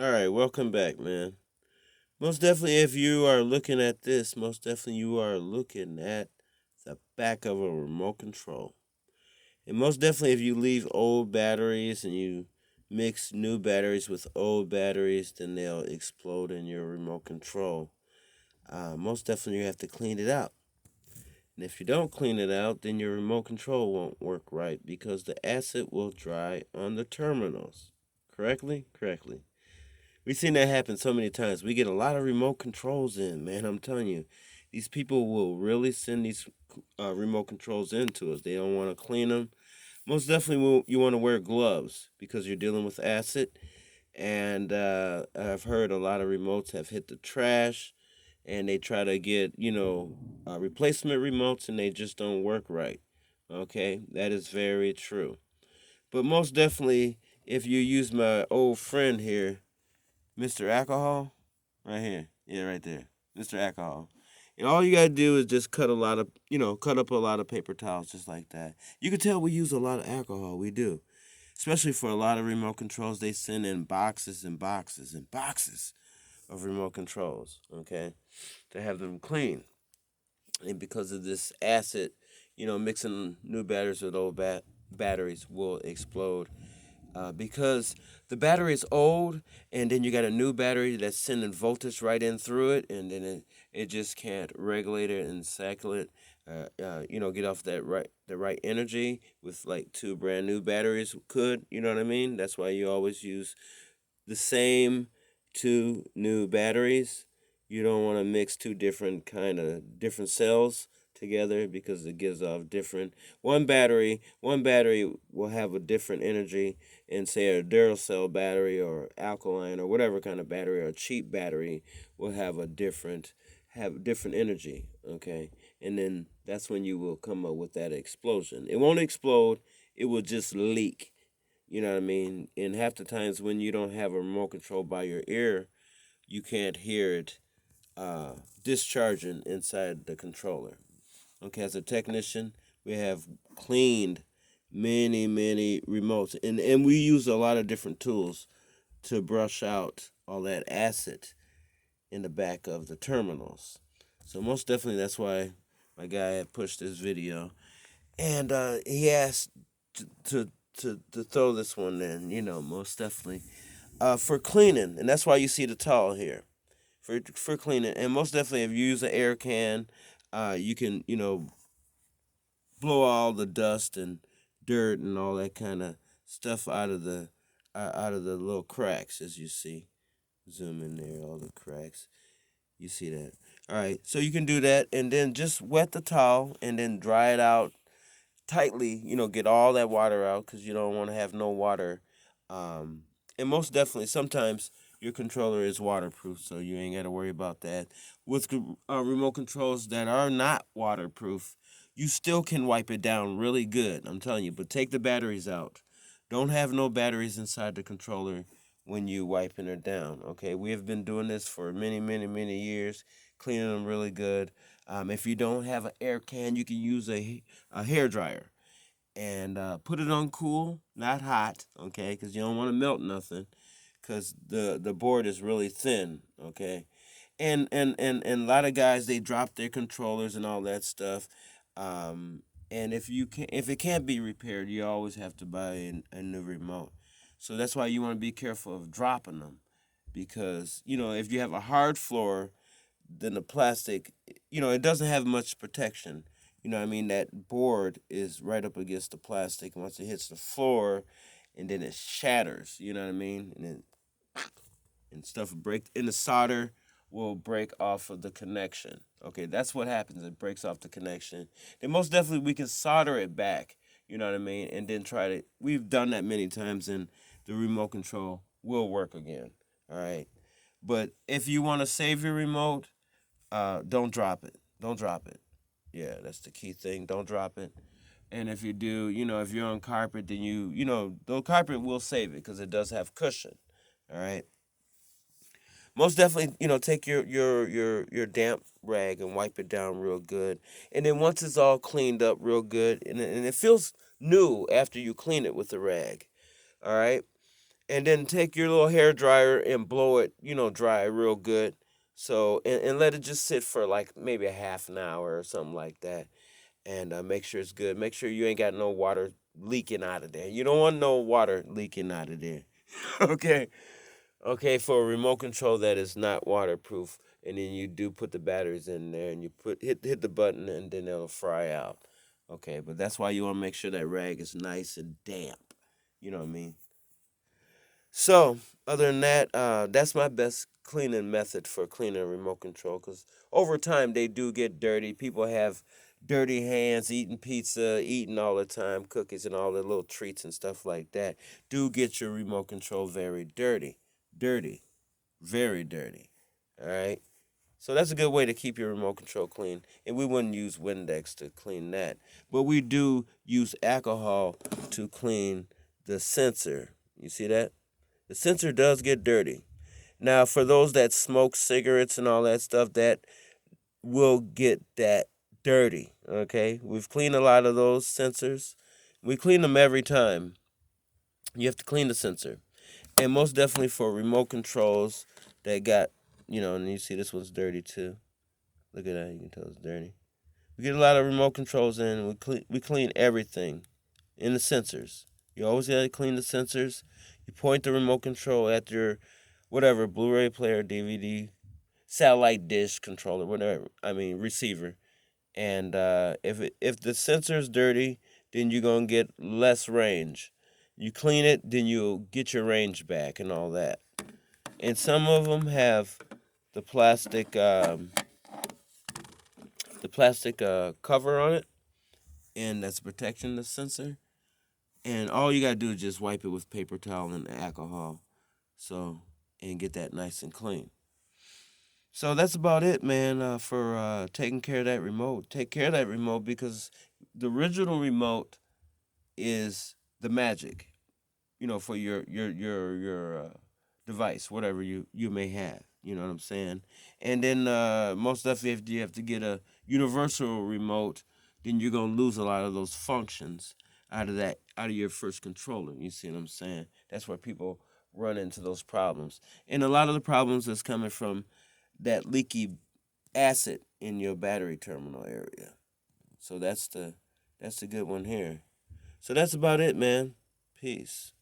All right, welcome back, man. Most definitely, if you are looking at this, most definitely you are looking at the back of a remote control. And most definitely, if you leave old batteries and you mix new batteries with old batteries, then they'll explode in your remote control. Most definitely, you have to clean it out. And if you don't clean it out, then your remote control won't work right because the acid will dry on the terminals. Correctly? Correctly. We've seen that happen so many times. We get a lot of remote controls in, man. I'm telling you, these people will really send these remote controls into us. They don't want to clean them. Most definitely, you want to wear gloves because you're dealing with acid. And I've heard a lot of remotes have hit the trash, and they try to get replacement remotes, and they just don't work right. Okay, that is very true. But most definitely, if you use my old friend here, Mr. Alcohol, right here. Yeah, right there. Mr. Alcohol. And all you gotta do is just cut up a lot of paper towels just like that. You can tell we use a lot of alcohol. We do. Especially for a lot of remote controls, they send in boxes and boxes and boxes of remote controls, okay, to have them clean. And because of this acid, mixing new batteries with old batteries will explode because the battery is old, and then you got a new battery that's sending voltage right in through it, and then it just can't regulate it and cycle it. Get off the right energy with like two brand new batteries could. You know what I mean? That's why you always use the same two new batteries. You don't want to mix two different cells together because it gives off different one battery will have a different energy and say a Duracell battery or alkaline or whatever kind of battery or a cheap battery will have different energy, okay? And then that's when you will come up with that explosion. It won't explode, it will just leak. You know what I mean? And half the times when you don't have a remote control by your ear, you can't hear it uh, discharging inside the controller. Okay, as a technician, we have cleaned many remotes, and we use a lot of different tools to brush out all that acid in the back of the terminals. So most definitely, that's why my guy had pushed this video, and he asked to, to to throw this one in. Most definitely for cleaning, and that's why you see the towel here for cleaning. And most definitely, if you use an air can, you can blow all the dust and dirt and all that kind of stuff out of the little cracks, as you see. Zoom in there, all the cracks. You see that? All right, so you can do that, and then just wet the towel and then dry it out tightly. Get all that water out because you don't want to have no water. Um, and most definitely, sometimes your controller is waterproof, so you ain't got to worry about that. With remote controls that are not waterproof, you still can wipe it down really good. I'm telling you, but take the batteries out. Don't have no batteries inside the controller when you wiping it down. Okay, we have been doing this for many years, cleaning them really good. If you don't have an air can, you can use a hair dryer and put it on cool, not hot, okay? Because you don't want to melt nothing, because the board is really thin, okay? And a lot of guys, they drop their controllers and all that stuff. And if it can't be repaired, you always have to buy a new remote. So that's why you want to be careful of dropping them, because if you have a hard floor, then the plastic, it doesn't have much protection. You know what I mean? That board is right up against the plastic. Once it hits the floor, and then it shatters. You know what I mean? And stuff break, and the solder will break off of the connection. Okay, that's what happens. It breaks off the connection. Then most definitely we can solder it back. You know what I mean? And then try to. We've done that many times, and the remote control will work again. All right. But if you want to save your remote, don't drop it. Don't drop it. Yeah, that's the key thing. Don't drop it. And if you do, if you're on carpet, then the carpet will save it because it does have cushion. All right. Most definitely, take your damp rag and wipe it down real good. And then once it's all cleaned up real good, and it feels new after you clean it with the rag. All right. and then take your little hair dryer and blow it, dry real good. So and let it just sit for like maybe a half an hour or something like that, and make sure it's good. Make sure you ain't got no water leaking out of there. You don't want no water leaking out of there. Okay. Okay, for a remote control that is not waterproof, and then you do put the batteries in there, and you hit the button, and then it'll fry out. Okay, but that's why you want to make sure that rag is nice and damp. You know what I mean? So, other than that, that's my best cleaning method for cleaning a remote control. Because over time, they do get dirty. People have dirty hands eating pizza, eating all the time, cookies and all the little treats and stuff like that. Do get your remote control very dirty. Dirty. Very dirty. All right? So that's a good way to keep your remote control clean. And we wouldn't use Windex to clean that. But we do use alcohol to clean the sensor. You see that? The sensor does get dirty. Now, for those that smoke cigarettes and all that stuff, that will get that dirty. Okay? We've cleaned a lot of those sensors. We clean them every time. You have to clean the sensor. And most definitely for remote controls that got, and you see this one's dirty too. Look at that. You can tell it's dirty. We get a lot of remote controls in. We clean everything in the sensors. You always got to clean the sensors. You point the remote control at your whatever Blu-ray player, DVD, satellite dish controller, whatever. I mean receiver. And if the sensor's dirty, then you're gonna get less range. You clean it, then you'll get your range back and all that. And some of them have the plastic cover on it, and that's protecting the sensor. And all you gotta do is just wipe it with paper towel and alcohol, so and get that nice and clean. So that's about it, man. For taking care of that remote. Take care of that remote because the original remote is the magic. For your device, whatever you may have. You know what I'm saying? And then most definitely, if you have to get a universal remote, then you're gonna lose a lot of those functions out of your first controller. You see what I'm saying? That's where people run into those problems, and a lot of the problems is coming from that leaky acid in your battery terminal area. So that's the good one here. So that's about it, man. Peace.